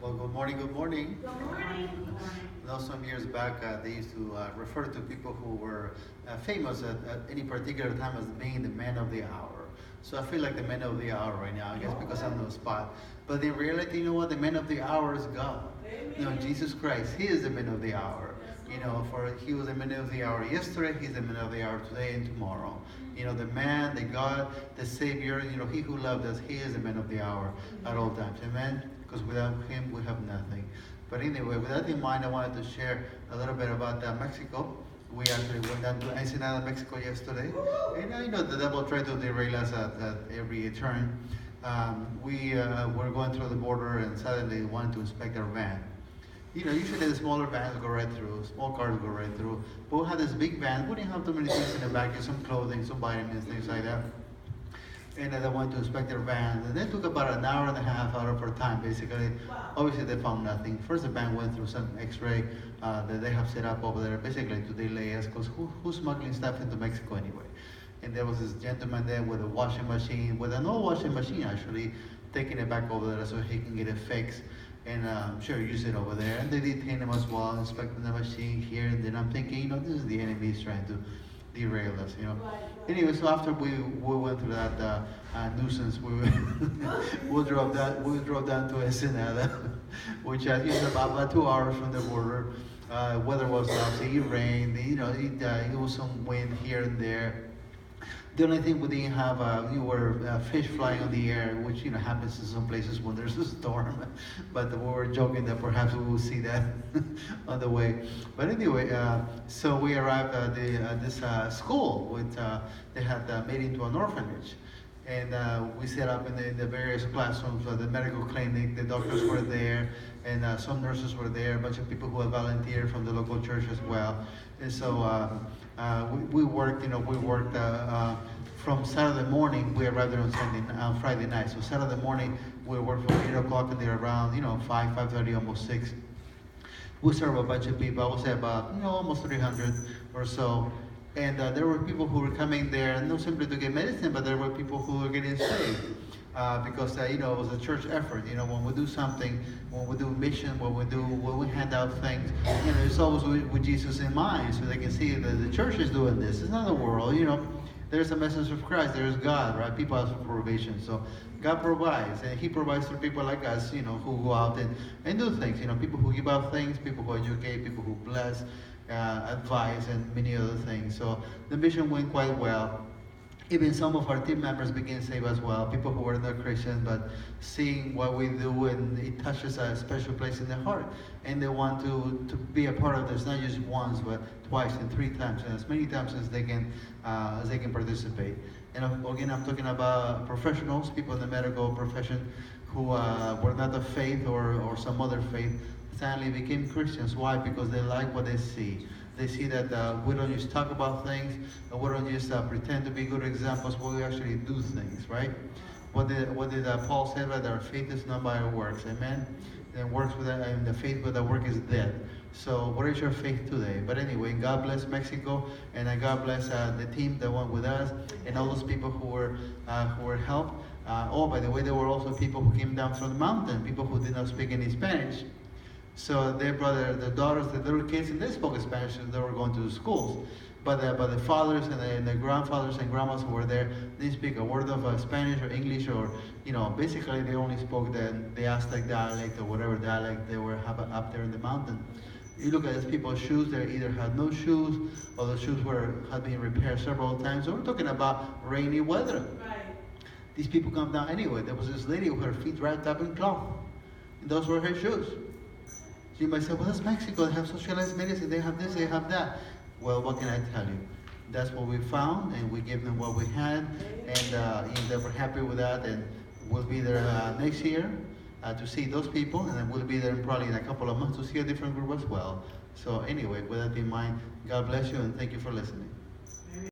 Well, good morning, good morning. Good morning. You know, some years back, they used to refer to people who were famous at any particular time as being the man of the hour. So I feel like the man of the hour right now, I guess because I'm on the spot. But in reality, you know what? The man of the hour is God. You know, Jesus Christ, He is the man of the hour. You know, for He was the man of the hour yesterday, He's the man of the hour today and tomorrow. You know, the man, the God, the Savior, you know, He who loved us, He is the man of the hour at all times. Amen? Because without Him, we have nothing. But anyway, with that in mind, I wanted to share a little bit about Mexico. We actually went down to Ensenada, Mexico yesterday. And I know the devil tried to derail us at every turn. We were going through the border and suddenly wanted to inspect our van. You know, usually the smaller vans go right through, small cars go right through. But we had this big van. We didn't have too many things in the back, just some clothing, some vitamins, things like that. And they went to inspect their van. And they took about an hour and a half out of our time, basically. Wow. Obviously, they found nothing. First, the van went through some x-ray that they have set up over there, basically to delay us, because who's smuggling stuff into Mexico anyway? And there was this gentleman there with a washing machine, with an old washing machine actually, taking it back over there so he can get it fixed and sure use it over there. And they detained him as well, inspecting the machine here. And then I'm thinking, you know, this is the enemy is trying to derail us, you know. Anyway, so after we went through that nuisance, we drove down to Ensenada, which is about 2 hours from the border. Weather was lousy, it rained, you know, it was some wind here and there. The only thing we didn't have, were fish flying on the air, which you know happens in some places when there's a storm. But we were joking that perhaps we will see that on the way. But anyway, so we arrived at this school, which they had made into an orphanage. And we set up in the various classrooms, the medical clinic, the doctors were there, and some nurses were there, a bunch of people who had volunteered from the local church as well. And so we worked, you know, from Saturday morning, we arrived there on Friday night. So Saturday morning, we worked from 8 o'clock until around, you know, 5:30, almost 6. We served a bunch of people, I would say about, you know, almost 300 or so. And there were people who were coming there, not simply to get medicine, but there were people who were getting saved. Because you know, it was a church effort. You know, when we do something, when we do mission, when we hand out things, you know, it's always with Jesus in mind, so they can see that the church is doing this. It's not the world, you know. There's a message of Christ. There's God, right? People ask for provision, so God provides, and He provides for people like us, you know, who go out and do things. You know, people who give out things, people who educate, people who bless, advise, and many other things. So the mission went quite well. Even some of our team members became saved as well, people who were not Christians, but seeing what we do, and it touches a special place in their heart. And they want to be a part of this, not just once, but twice and 3 times, and as many times as they can participate. And again, I'm talking about professionals, people in the medical profession who were not of faith or some other faith, suddenly became Christians. Why? Because they like what they see. They see that we don't just talk about things, and we don't just pretend to be good examples, but we actually do things, right? What did Paul say? That our faith is not by our works, amen? And works with and the faith without work is dead. So what is your faith today? But anyway, God bless Mexico, and God bless the team that went with us, and all those people who were helped. Oh, by the way, there were also people who came down from the mountain, people who did not speak any Spanish. So they brought their daughters, the little kids, and they spoke Spanish as they were going to the schools. But the fathers and the grandfathers and grandmas who were there didn't speak a word of Spanish or English, or, you know, basically they only spoke the Aztec dialect or whatever dialect they were up there in the mountain. You look at these people's shoes, they either had no shoes, or the shoes had been repaired several times. So we're talking about rainy weather. Right. These people come down anyway. There was this lady with her feet wrapped up in cloth. And those were her shoes. So you might say, well, that's Mexico. They have socialized medicine. They have this, they have that. Well, what can I tell you? That's what we found, and we gave them what we had, and they were happy with that. And we'll be there next year to see those people, and then we'll be there probably in a couple of months to see a different group as well. So anyway, with that in mind, God bless you, and thank you for listening.